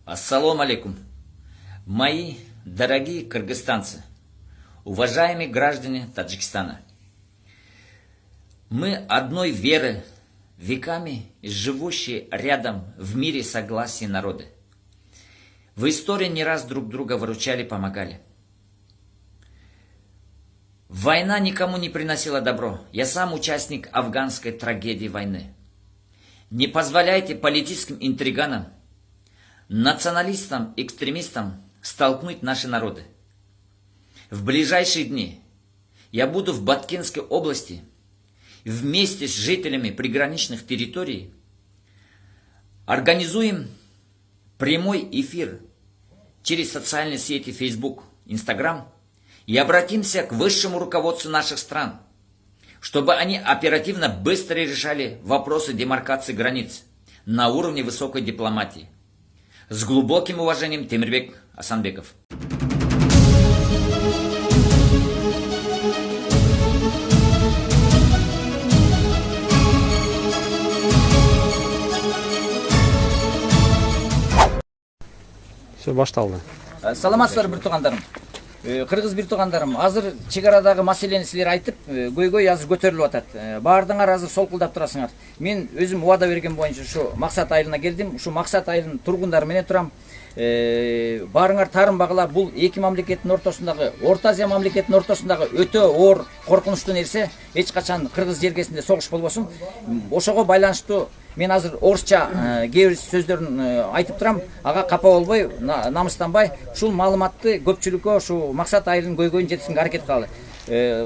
Ассаламу алейкум. Мои дорогие кыргызстанцы, уважаемые граждане Таджикистана, мы одной веры, веками живущие рядом в мире согласия народы. В истории не раз друг друга выручали, помогали. Война никому не приносила добро. Я сам участник афганской трагедии войны. Не позволяйте политическим интриганам, националистам, экстремистам столкнуть наши народы. В ближайшие дни я буду в Баткенской области вместе с жителями приграничных территорий. Организуем прямой эфир через социальные сети Facebook, Instagram и обратимся к высшему руководству наших стран, чтобы они оперативно быстро решали вопросы демаркации границ на уровне высокой дипломатии. С глубоким уважением, Темирбек Асанбеков. Все башталды. Саламатсыздар бир туугандарым. Кыргыз бир туугандарым, азыр чек арадагы маселени силер айтып, көйгөй азыр көтөрүлүп атат. Баардыгыңар азыр солкулдап турасыңар. Мен өзүм убада берген боюнча ушу Максат айылына келдим. Ушу Максат айылынын тургундары менен турам. Баарыңар таарынбагыла, бул эки мамлекеттин ортосундагы, Орто Азия мамлекетинин ортосундагы өтө оор коркунучтуу нерсе. Эч качан кыргыз жергесинде согуш болбосун. Ошого байланыштуу мен азыр орусча кээ бир сөздөрүн айтып турам. Ага капа болбой, намыстанбай, ушул маалыматты көпчүлүккө ушу Максат айылынын көйгөйүн жеткизүүгө аракет кылалы.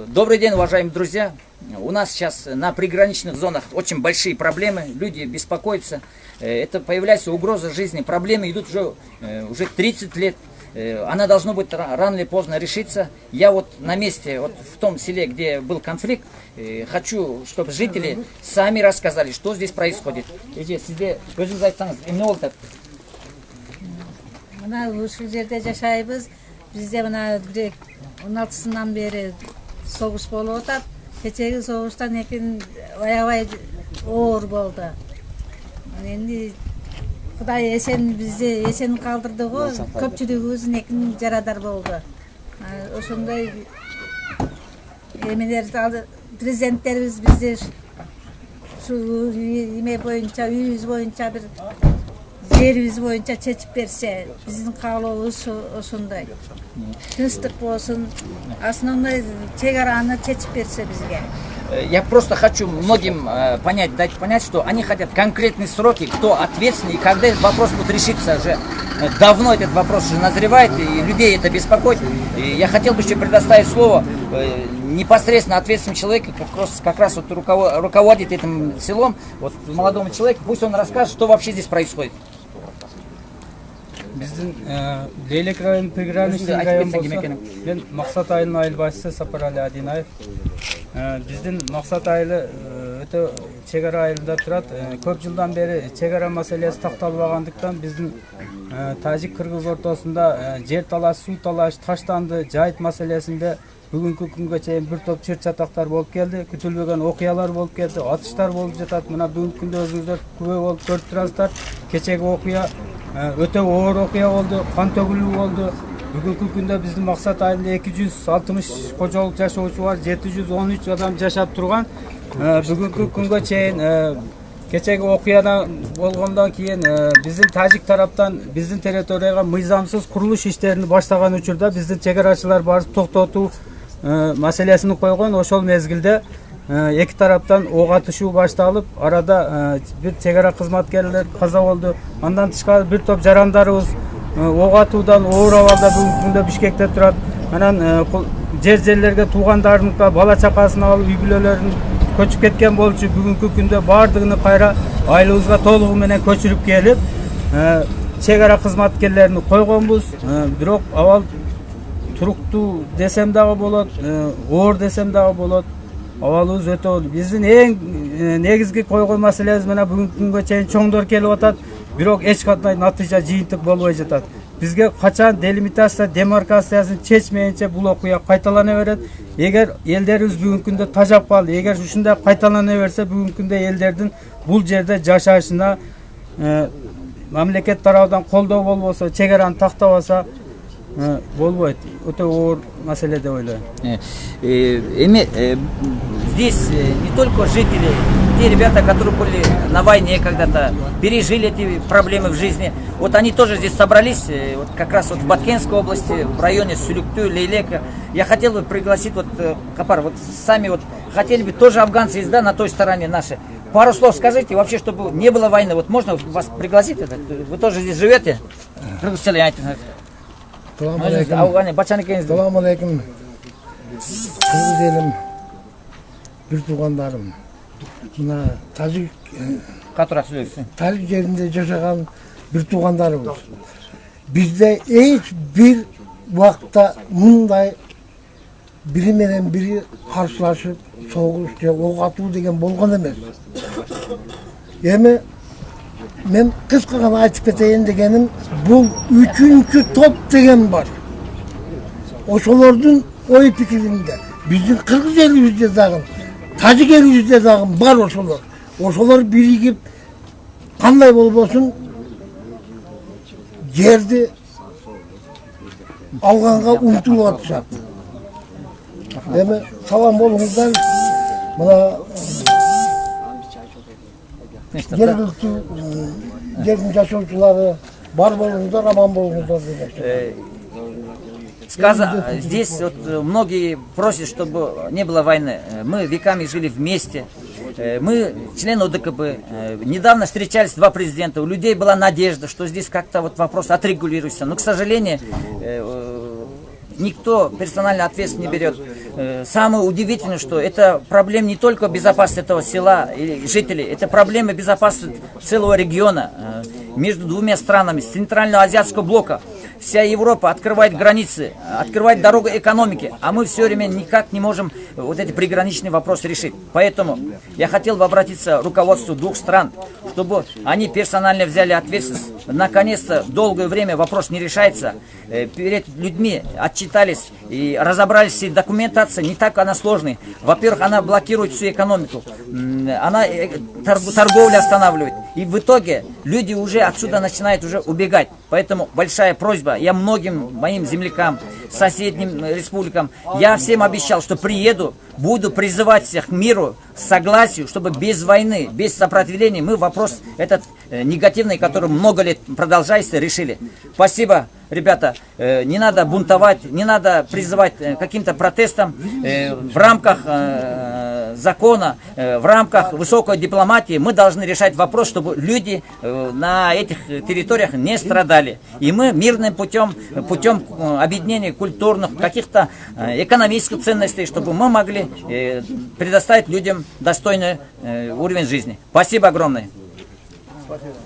Добрый день, уважаемые друзья. У нас сейчас на приграничных зонах очень большие проблемы, люди беспокоятся. Это появляется угроза жизни, проблемы идут уже 30 лет. Она должна быть рано или поздно решиться. Я вот на месте, вот в том селе, где был конфликт, хочу, чтобы жители сами рассказали, что здесь происходит. Сизде өзүңүз айтсаңыз, эмне болуп атат? Мына ушул жерде жашайбыз. Бизде мына 16-сынан бери согуш болуп атат. Кечеги согуштан экен аябай оор болду. Энди Кудай эсен бизди эсен калтырды го, көпчүлүгүбүздүн экин жарадар болду. Ошондой эмелер президенттерибиз бизди ушу эме боюнча, үйүбүз боюнча бир жерибиз боюнча чечип берсе, биздин каалообуз ошондой. Тынчтык болсун, основной чек араны чечип берсе бизге. Я просто хочу многим дать понять, что они хотят конкретные сроки, кто ответственный, и когда этот вопрос будет решиться. Уже давно этот вопрос уже назревает, и людей это беспокоит. И я хотел бы еще предоставить слово непосредственно ответственному человеку, как раз вот руководит этим селом, вот молодому человеку, пусть он расскажет, что вообще здесь происходит. Биздин Лейлек районунун приграничный район болсо, мен Максат айылынын айыл башчысы Сапарали Адинаев. Биздин Максат айылы өтө чек ара айылында турат. Көп жылдан бери чек ара маселеси такталбагандыктан биздин тажик-кыргыз ортосунда жер талаш, суу талаш, таштанды, жайыт маселесинде бүгүнкү күнгө чейин бир топ чыр-чатактар болуп келди, күтүлбөгөн окуялар болуп келди, атыштар болуп жатат. Мына бүгүнкү күндө өзүңүздөр күбө болуп көрүп турасыздар. Кечеги окуя өтө оор окуя болду, кан төгүлүү болду. Бүгүнкү күндө биздин Максат айылында 260 кожолук жашоочу бар, 713 адам жашап турган. Бүгүнкү күнгө чейин кечеги окуядан болгондон кийин биздин тажик тараптан биздин территорияга мыйзамсыз курулуш иштерин баштаган учурда биздин чек арачылар барып токтотуу маселесин койгон. Ошол мезгилде эки тараптан ок атышуу башталып, арада бир чек ара кызматкерлер каза болду. Андан тышкары бир топ жарандарыбыз ок атуудан оор абалда бүгүнкү күндө Бишкекте турат. Анан жерлерге туугандарыныкка бала чакасын алып үй бүлөлөрүн көчүп кеткен болчу. Бүгүнкү күндө баардыгын кайра айылыбызга толугу менен көчүрүп келип, чек ара кызматкерлерин койгонбуз. Бирок абал туруктуу десем дагы болот, оор десем дагы болот. Абалыбыз өтө оор. Биздин эң негизги койгон маселебиз мына бүгүнкү күнгө чейин чоңдор келип атат, бирок эч кандай натыйжа жыйынтык болбой жатат. Бизге качан делимитация, демаркациясын чечмейинче бул окуя кайталана берет. Эгер элдерибиз бүгүнкү күндө тажап калды, эгер ушундай кайталана берсе, бүгүнкү күндө элдердин бул жерде жашашына мамлекет тарабынан колдоо болбосо, чегараны тактабаса болбойт. Өтө оор маселе деп ойлойм. Здесь не только жители, те ребята, которые были на войне когда-то, пережили эти проблемы в жизни. Вот они тоже здесь собрались, вот как раз вот в Баткенской области, в районе Сулюкту, Лейлека. Я хотел бы пригласить, вот, Капар, вот сами вот хотели бы, тоже афганцы есть, да, на той стороне наши. Пару слов скажите, вообще, чтобы не было войны. Вот можно вас пригласить? Вы тоже здесь живете? Салам алейкум. Кыргыз элим, бир туугандарым. Мына Тажик жеринде жашаган бир туугандарыбыз. Бизде эч бир убакта мындай бири менен бири каршылашып, согуш же ок атуу деген болгон эмес. Эми мен кыска гана айтып кетейин дегеним, бул 3-чү топ деген бар. Ошолордун ой пикиринде биздин кыргыз элибизде дагы, тажик элибизде дагы бар ошолор. Ошолор биригип кандай болбосун жерди алганга умтулуп атышат. Эми салам болуңуздар. Мына жердин жашоочулары бар болуңуздар, аман болуңуздар деп. Здесь вот многие просят, чтобы не было войны. Мы веками жили вместе. Мы члены ОДКБ. Недавно встречались два президента. У людей была надежда, что здесь как-то вот вопрос отрегулируется. Но, к сожалению, никто персонально ответственность не берет. Самое удивительное, что это проблема не только безопасности этого села и жителей, это проблема безопасности целого региона между двумя странами с Центрального Азиатского блока. Вся Европа открывает границы, открывает дорогу экономики, а мы все время никак не можем вот эти приграничные вопросы решить. Поэтому я хотел бы обратиться к руководству двух стран, чтобы они персонально взяли ответственность. Наконец-то долгое время вопрос не решается. Перед людьми отчитались и разобрались все документации. Не так она сложная. Во-первых, она блокирует всю экономику, она торговлю останавливает. И в итоге люди уже отсюда начинают уже убегать. Поэтому большая просьба. Я многим моим землякам, соседним республикам, я всем обещал, что приеду, буду призывать всех к миру, согласию, чтобы без войны, без сопротивления мы вопрос этот негативный, который много лет продолжается, решили. Спасибо, ребята. Не надо бунтовать, не надо призывать к каким-то протестам в рамках закона, в рамках высокой дипломатии. Мы должны решать вопрос, чтобы люди на этих территориях не страдали. И мы мирным путем объединения культурных, каких-то экономических ценностей, чтобы мы могли предоставить людям достойный уровень жизни. Спасибо огромное. Спасибо.